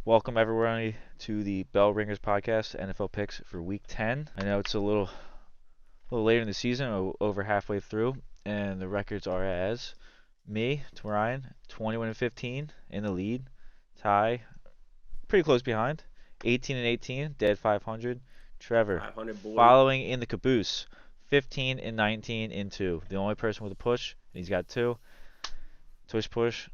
Welcome everybody to the Bell Ringers podcast, NFL picks for Week 10. I know it's a little later in the season, over halfway through, and the records are as me, to Ryan, 21 and 15 in the lead. Ty, pretty close behind, 18 and 18, dead 500. Trevor, 500 boy. following in the caboose, 15 and 19 in two. The only person with a push, and he's got two. Push.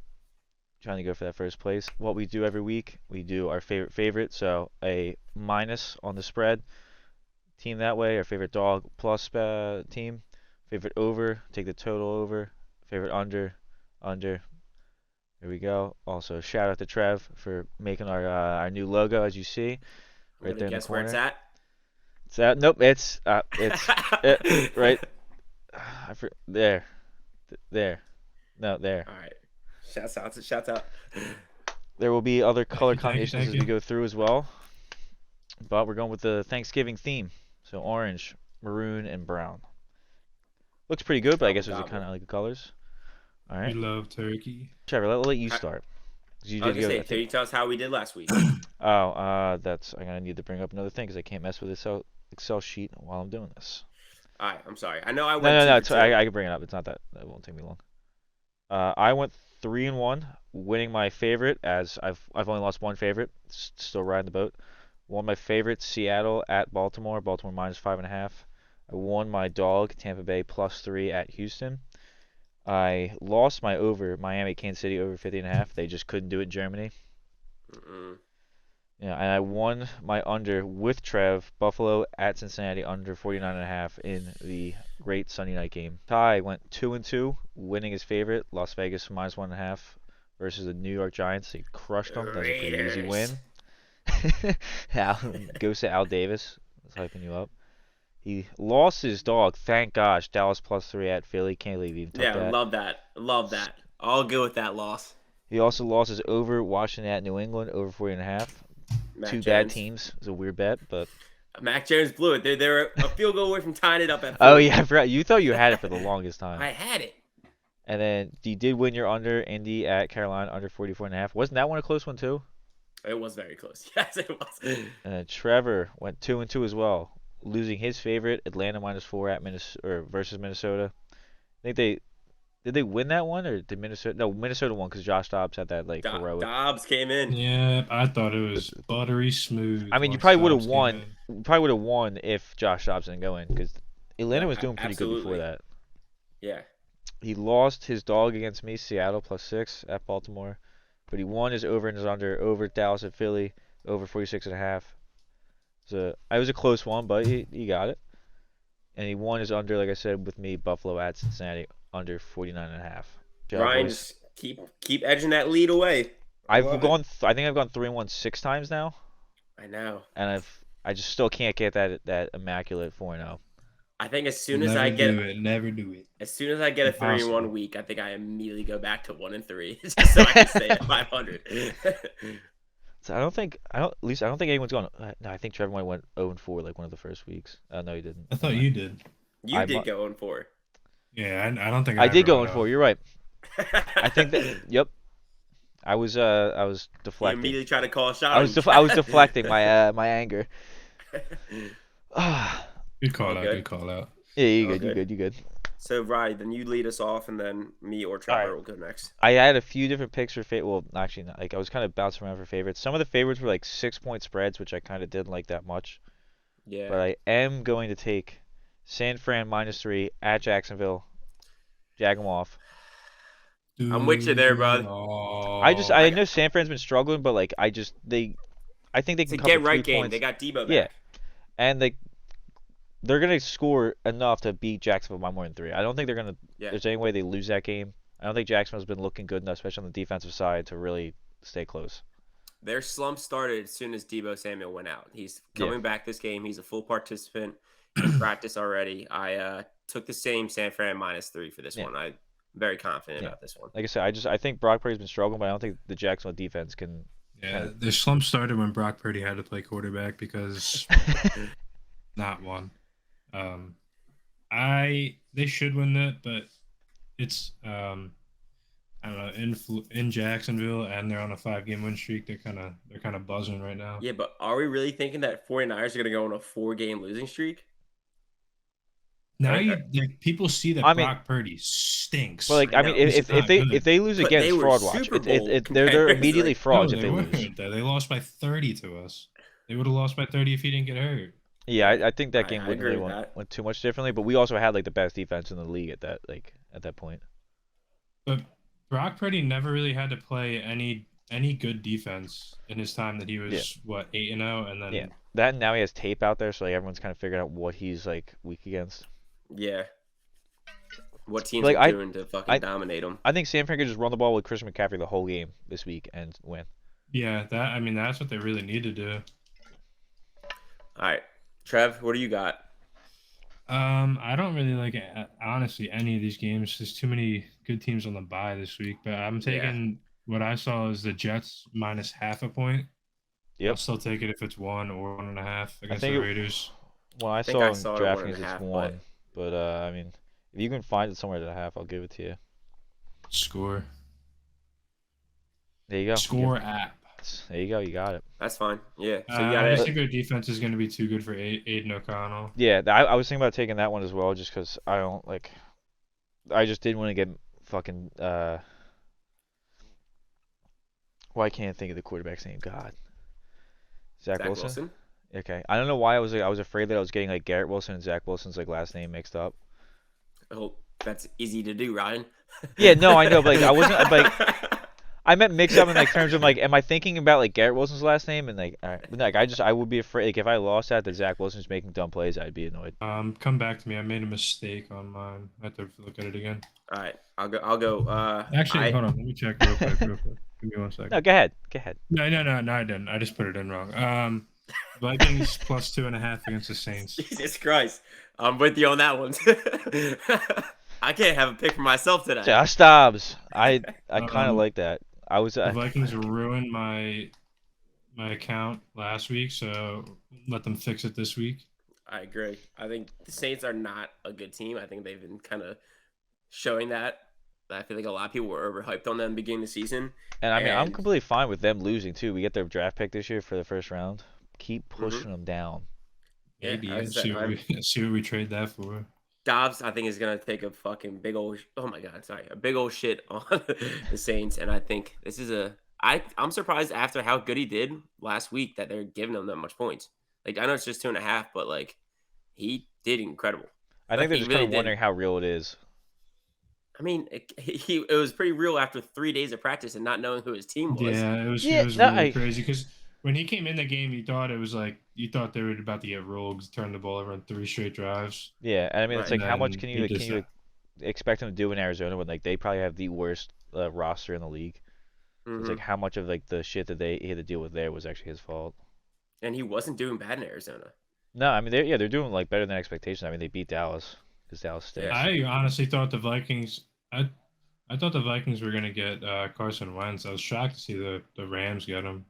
Trying to go for that first place. What we do every week, we do our favorite, so a minus on the spread team that way, our favorite dog plus team, favorite over, take the total over, favorite under. Here we go. Also, shout out to Trev for making our new logo, as you see, right there in the Guess corner. where it's at? It's at nope. It's right there. No, there. All right. Shouts out. There will be other color Thank you, combinations as we go through as well. But we're going with the Thanksgiving theme. So orange, maroon, and brown. Looks pretty good, but I guess those are kind of like the colors. All right. We love turkey. Trevor, let let you start. 'Cause you I was did gonna go. say, can you tell us how we did last week? That's I'm gonna need to bring up another thing because I can't mess with this Excel sheet while I'm doing this. All right, I'm sorry. I know I went. No. two for I two. can bring it up. It's not that. That won't take me long. I went 3-1, winning my favorite as I've only lost one favorite. Still riding the boat. Won my favorite, Seattle at Baltimore. Baltimore minus 5.5. I won my dog, Tampa Bay +3 at Houston. I lost my over, Miami, Kansas City over 50.5. They just couldn't do it in Germany. Mm-mm. Yeah, and I won my under with Trev, Buffalo at Cincinnati under 49.5 in the great Sunday night game. Ty went 2-2, winning his favorite, Las Vegas -1.5 versus the New York Giants. He crushed them. That was a pretty easy win. Goes to Al Davis. That's hyping you up. He lost his dog. Thank gosh. Dallas +3 at Philly. Can't believe he even took Yeah, that. love that. I'll go with that loss. He also lost his over Washington at New England over 40.5. Mac Two Jones. bad teams. It's a weird bet, but. Mac Jones blew it. They're a field goal away from tying it up at 40. Oh yeah, I forgot. You thought you had it for the longest time. I had it. And then you did win your under Indy at Carolina under 44.5. Wasn't that one a close one too? It was very close. Yes, it was. And then Trevor went 2-2 as well, losing his favorite Atlanta -4 at Minnesota versus Minnesota. I think did they win that one or did Minnesota? No, Minnesota won because Josh Dobbs had that like heroic. Dobbs came in. Yeah, I thought it was buttery smooth. I mean, you once probably would have Dobbs came won. in. You probably would have won if Josh Dobbs didn't go in because Atlanta was doing pretty good before Absolutely. that. Yeah. He lost his dog against me, Seattle +6 at Baltimore, but he won his over and his under over Dallas at Philly over 46.5. So it was a close one, but he got it, and he won his under, like I said, with me, Buffalo at Cincinnati under 49.5. Ryan, just keep edging that lead away. I think I've gone 3-1 6 times now, I know. and I just still can't get that immaculate 4-0. I think as soon as I get never do it. As soon as I get a 3 in Impossible. 1 week, I think I immediately go back to 1-3, just so I can stay at 500. So I don't think anyone's gone. No, I think Trevor might went 0-4 like one of the first weeks. No, he didn't. I thought you did. You did go 0-4. Yeah, I don't think I did go ever 0-4. You're right. I think that. Yep. I was You deflecting. immediately try to call a shot. I was deflecting my anger. Good call out. Okay. Good call out. Yeah, you Okay. good. So, Ryan, then you lead us off, and then me or Trevor will go next. I had a few different picks for well, actually, not, like I was kind of bouncing around for favorites. Some of the favorites were like 6-point spreads, which I kind of didn't like that much. Yeah. But I am going to take San Fran -3 at Jacksonville. Jag them off. I'm with you there, bud. I know San Fran's been struggling, but like I think they It's can a cover get-right 3 game. points. They got Debo back. Yeah. And they're gonna score enough to beat Jacksonville by more than 3. I don't think Yeah. there's any way they lose that game. I don't think Jacksonville's been looking good enough, especially on the defensive side, to really stay close. Their slump started as soon as Debo Samuel went out. He's coming back this game. He's a full participant in practice already. I took the same San Fran -3 for this one. I'm very confident about this one. Like I said, I think Brock Purdy's been struggling, but I don't think the Jacksonville defense can. Yeah, the slump started when Brock Purdy had to play quarterback because not one. They should win that, but it's I I don't know, in Jacksonville, and they're on a 5-game win streak. They're kind of buzzing right now. Yeah, but are we really thinking that 49ers are going to go on a 4-game losing streak? Now Right? like people see that I mean, Brock Purdy stinks. but like I I mean, know. He's not if good. they lose But again, they it's were fraud watch. Super Bowl They're contenders, immediately like- frauds No, if they they lose. weren't. Though. They lost by 30 to us. They would have lost by 30 if he didn't get hurt. Yeah, I think that game I wouldn't agree really with that. went too much differently, but we also had like the best defense in the league at that point. But Brock Purdy never really had to play any good defense in his time that he was what 8-0, and then Yeah, that and now he has tape out there, so like everyone's kind of figuring out what he's like weak against. Yeah. What teams Like, are doing to fucking dominate them? I think San Fran could just run the ball with Christian McCaffrey the whole game this week and win. yeah, that's what they really need to do. All right. Trev, what do you got? I don't really like honestly any of these games. There's too many good teams on the bye this week, but I'm taking what I saw is the Jets minus half a point. Yep. I'll still take it if it's 1 or 1.5 against think the it- Raiders. Well, I think saw I in saw it DraftKings 1.5, it's 1, but I mean, if you can find it somewhere at a half, I'll give it to you. Score. There you go. Score app. There you go. You got it. That's fine. Yeah. So you I got just it. think their defense is going to be too good for Aiden O'Connell. Yeah, I was thinking about taking that one as well, just because I don't like. I just didn't want to get fucking. Well, I can't think of the quarterback's name. God. Zach Wilson? Okay. I don't know why I was afraid that I was getting like Garrett Wilson and Zach Wilson's like last name mixed up. Oh, that's easy to do, Ryan. Yeah, no, I know, but like I wasn't like I meant mixed up in like terms of like, am I thinking about like Garrett Wilson's last name and like, all right, but, like I would be afraid like if I lost that Zach Wilson's making dumb plays, I'd be annoyed. Come back to me. I made a mistake on mine. I have to look at it again. All right. I'll go. Actually, hold on. Let me check real quick. Give me 1 second. No, go ahead. Go ahead. No, I didn't. I just put it in wrong. Vikings plus 2.5 against the Saints. Jesus Christ. I'm with you on that one. I can't have a pick for myself today. Josh Dobbs. I kind of like that. I was The Vikings ruined my account last week, so let them fix it this week. I agree. I think the Saints are not a good team. I think they've been kind of showing that. I feel like a lot of people were overhyped on them beginning of the season. and I mean I'm and- completely fine with them losing too. We get their draft pick this year for the first round. Keep pushing them down. Yeah, Maybe I see what we trade that for. Dobbs, I think, is gonna take a fucking big old. Oh my god, sorry, a big old shit on the Saints, and I think this is I'm surprised after how good he did last week that they're giving him that much points. Like I know it's just 2.5, but like he did incredible. I think they're he just really kind of did. wondering how real it is. I mean, it was pretty real after 3 days of practice and not knowing who his team was. Yeah, it was Yeah, really crazy because when he came in the game, you thought they were about to get rolled, turn the ball over on 3 straight drives. Yeah, and I mean it's Right. like how much And can he you just- expect him to do in Arizona when like they probably have the worst roster in the league. Mhm. It's like how much of like the shit that he had to deal with there was actually his fault. And he wasn't doing bad in Arizona. No, I mean they're doing like better than expectations. I mean they beat Dallas because Dallas stinks. I honestly thought the Vikings. I thought the Vikings were gonna get Carson Wentz. I was shocked to see the Rams get him.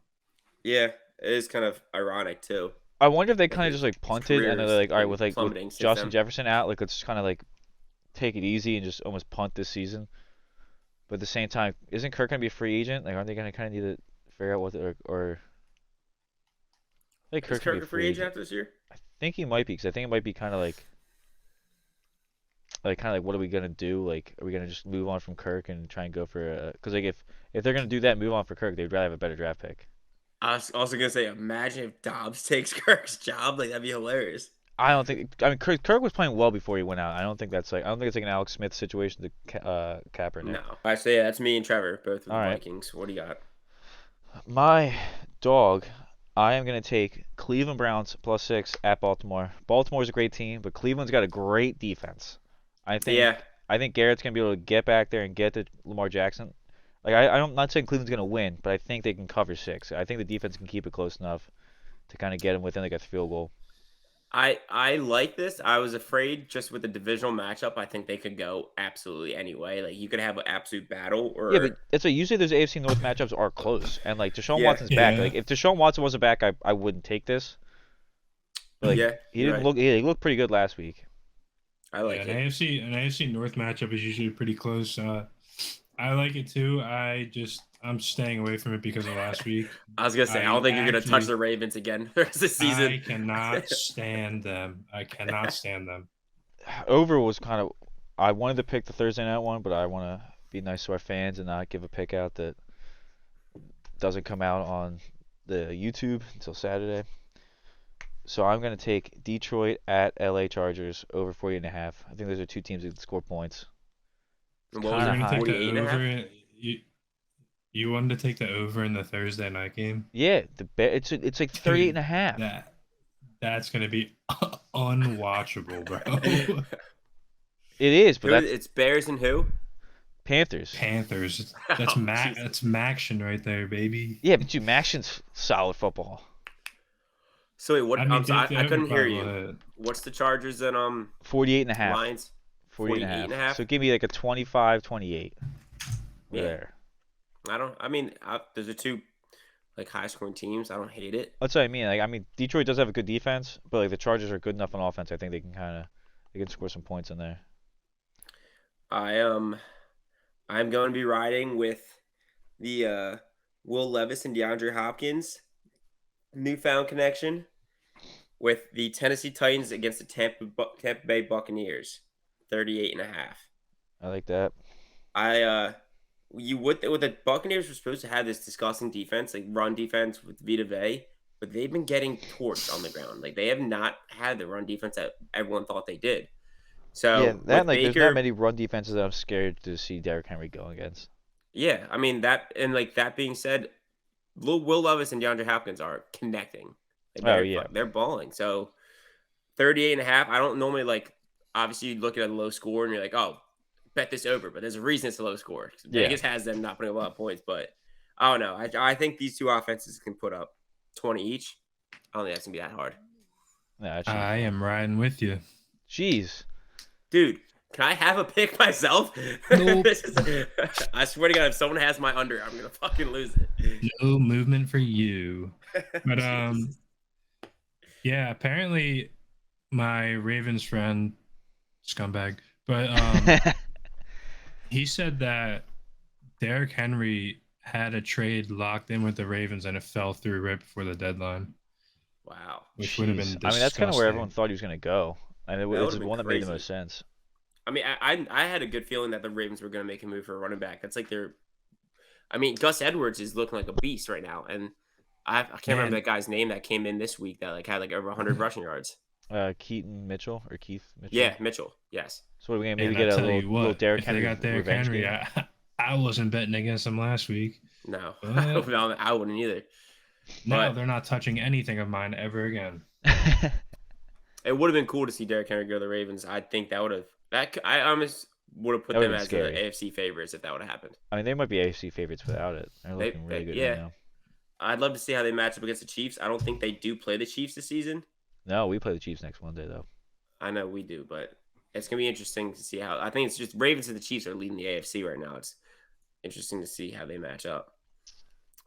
Yeah, it is kind of ironic too. I wonder if they kind of his- just like his punted and career's they're like, all right, been with like plummeting since Justin then. Jefferson out, like let's just kind of like take it easy and just almost punt this season. But at the same time, isn't Kirk gonna be a free agent? Like, aren't they gonna kind of need to figure out what or I think Is Kirk can be Kirk a free agent after this year? I think he might be because I think it might be kind of like what are we gonna do? Like, are we gonna just move on from Kirk and try and go for a? Because like if they're gonna do that, and move on for Kirk, they'd rather have a better draft pick. I was also gonna say, imagine if Dobbs takes Kirk's job. Like that'd be hilarious. I don't think. I mean, Kirk was playing well before he went out. I don't think it's like an Alex Smith situation to Kaepernick. No. All right, so yeah, that's me and Trevor, both of the All right. Vikings. What do you got? My dog, I am going to take Cleveland Browns +6 at Baltimore. Baltimore's a great team, but Cleveland's got a great defense. I think Garrett's going to be able to get back there and get to Lamar Jackson. Like I'm not saying Cleveland's going to win, but I think they can cover 6. I think the defense can keep it close enough to kind of get them within like a field goal. I like this. I was afraid just with the divisional matchup. I think they could go absolutely anyway. Like you could have an absolute battle. Or Yeah, but it's like usually those AFC North matchups are close, and like Deshaun Yeah. Watson's back. Yeah. Like if Deshaun Watson wasn't back, I wouldn't take this. But, like, yeah, he you're didn't right. he looked pretty good last week. I like An it. AFC North matchup is usually pretty close. I like it too. I'm staying away from it because of last week. I was gonna say, I don't think you're gonna touch the Ravens again the rest of the season. I cannot stand them. I cannot stand them. Over was kind of. I wanted to pick the Thursday night one, but I want to be nice to our fans and not give a pick out that doesn't come out on the YouTube until Saturday. So I'm going to take Detroit at LA Chargers over 40.5. I think those are two teams that can score points. And what was You're it, gonna take the 48.5? over. You wanted to take the over in the Thursday night game? Yeah, it's like 38.5. That's gonna be unwatchable, bro. It is, but it's Bears and who? Panthers. Panthers. That's Oh, That's Maction right there, baby. Yeah, but dude, Maction's solid football. So wait, what? I mean, I couldn't hear go you. ahead. What's the Chargers and 48.5. Lions? 48.5. So give me like a 25-28. Yeah. There. Those are two like high scoring teams. I don't hate it. That's what I mean. Like, I mean, Detroit does have a good defense, but like the Chargers are good enough on offense. I think they can score some points in there. I'm going to be riding with the Will Levis and DeAndre Hopkins newfound connection with the Tennessee Titans against the Tampa Bay Buccaneers, 38.5. I like that. With the Buccaneers were supposed to have this disgusting defense, like run defense with Vita Vea, but they've been getting torched on the ground. Like they have not had the run defense that everyone thought they did. So yeah, that like Baker, there's not many run defenses that I'm scared to see Derrick Henry go against. Yeah, I mean that being said, Will Levis and DeAndre Hopkins are connecting. Like they're balling. So 38.5. I don't normally obviously you look at a low score and you're like, oh, bet this over, but there's a reason it's a low score. Vegas has them not putting a lot of points, but I don't know. I think these two offenses can put up 20 each. I don't think that's gonna be that hard. Yeah, I am riding with you. Jeez. Dude, can I have a pick myself? Nope. I swear to God, if someone has my under, I'm gonna fucking lose it. No movement for you. But yeah, apparently my Ravens friend, scumbag, but he said that Derrick Henry had a trade locked in with the Ravens and it fell through right before the deadline. Wow. Which would have been disgusting. I mean, that's kind of where everyone thought he was going to go. And it's the one that made the most sense. I mean, I had a good feeling that the Ravens were going to make a move for a running back. That's like Gus Edwards is looking like a beast right now. And I can't remember that guy's name that came in this week that had over 100 rushing yards. Keith Mitchell. Yeah, Mitchell. Yes. So what are we going to maybe get a little Derrick Henry? They got Derrick Henry. I wasn't betting against him last week. No, I wouldn't either. No, they're not touching anything of mine ever again. It would have been cool to see Derrick Henry go to the Ravens. I think that would have. I almost would have put them as the AFC favorites if that would have happened. I mean, they might be AFC favorites without it. They're looking really good right now. I'd love to see how they match up against the Chiefs. I don't think they do play the Chiefs this season. No, we play the Chiefs next Monday, though. I know we do, but it's going to be interesting to see how. I think it's just Ravens and the Chiefs are leading the AFC right now. It's interesting to see how they match up.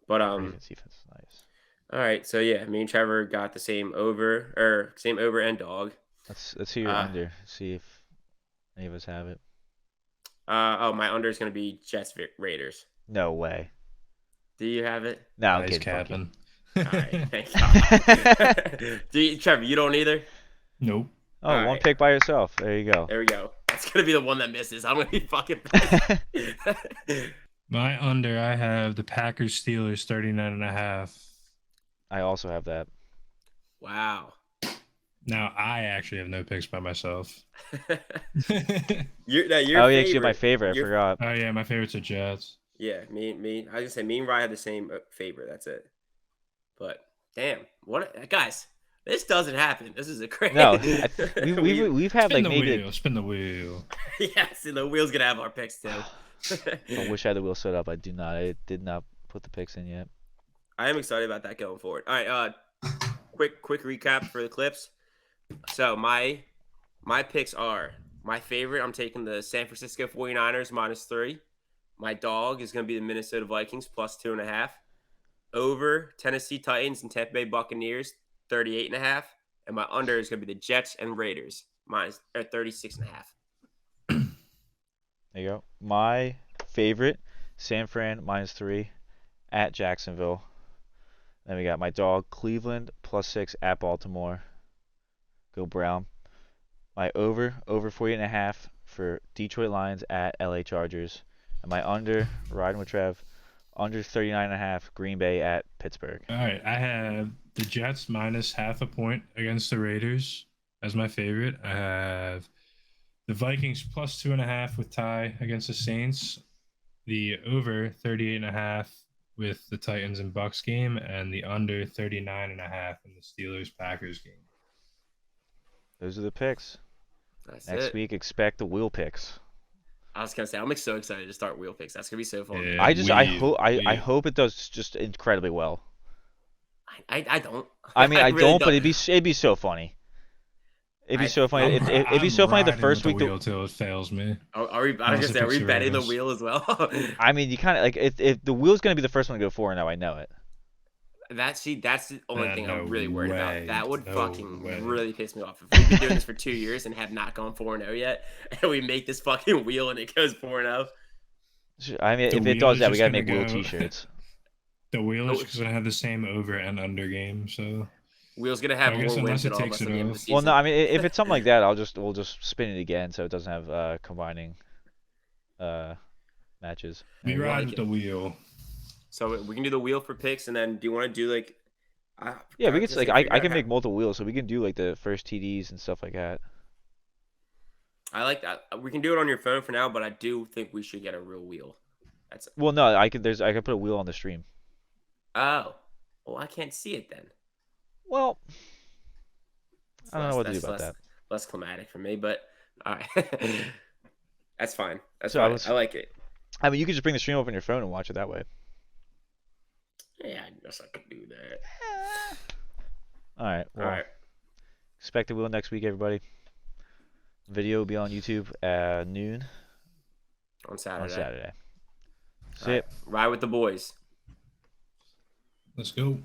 But Ravens defense is nice. All right, so yeah, me and Trevor got the same over and dog. Let's hear your under. See if any of us have it. My under is going to be Jets Raiders. No way. Do you have it? No, I'm kidding. Capping. All right, thank God. Trevor, you don't either? Nope. Oh, all one pick by yourself. There you go. There we go. That's going to be the one that misses. I'm going to be fucking pissed. My under, I have the Packers Steelers 39.5. I also have that. Wow. Now I actually have no picks by myself. You actually my favorite. I forgot. Oh yeah, my favorite's the Jets. Yeah, me. I was gonna say me and Ryan had the same favorite. That's it. But damn, what guys? This doesn't happen. This is a crazy. No, we've had like maybe spin the wheel. Yes, and the wheel's gonna have our picks too. I wish I had the wheel set up. I do not. I did not put the picks in yet. I am excited about that going forward. All right, quick recap for the clips. So my picks are my favorite. I'm taking the San Francisco 49ers -3. My dog is going to be the Minnesota Vikings +2.5. Over Tennessee Titans and Tampa Bay Buccaneers 38.5. And my under is going to be the Jets and Raiders -36.5. There you go. My favorite, San Fran -3 at Jacksonville. Then we got my dog, Cleveland +6 at Baltimore. Go Brown. My over 48.5 for Detroit Lions at LA Chargers. And my under, riding with Trev, under 39.5 Green Bay at Pittsburgh. All right, I have the Jets -0.5 point against the Raiders as my favorite. I have the Vikings +2.5 with Ty against the Saints. The over 38.5 with the Titans and Bucks game, and the under 39.5 in the Steelers Packers game. Those are the picks. That's Next week, expect the wheel picks. I was gonna say I'm so excited to start wheel picks. That's gonna be so fun. Yeah, I hope it does just incredibly well. I don't. I mean, I really don't, but it'd be so funny. It'd be so funny. It'd be so funny the first week. The wheel till it fails me. Are we? I was gonna say, are we betting the wheel as well? I mean, you kind of like if the wheel's gonna be the first one to go 4-0, I know it. That's the only thing I'm really worried about. That would fucking way. really piss me off if we've been doing this for 2 years and have not gone 4-0 yet, and we make this fucking wheel and it goes 4-0. I mean, if it does that, we gotta make wheel T-shirts. The wheel is gonna have the same over and under game, so wheel's gonna have more wins than all of us at the end of the season. Well, no, I mean, if it's something like that, we'll just spin it again so it doesn't have combining matches. We ride with the wheel. So we can do the wheel for picks, and then do you want to do like? Yeah, we can like I can make multiple wheels, so we can do like the first TDs and stuff like that. I like that. We can do it on your phone for now, but I do think we should get a real wheel. Well, no, I could put a wheel on the stream. Oh, well, I can't see it then. Well, I don't know what to do about that. Less climatic for me, but all right, that's fine. That's So fine. I like it. I mean, you could just bring the stream up on your phone and watch it that way. Yeah, I guess I could do that. All right. Well, All right. expect the wheel next week, everybody. Video will be on YouTube at noon On Saturday. See it. Ride with the boys. Let's go.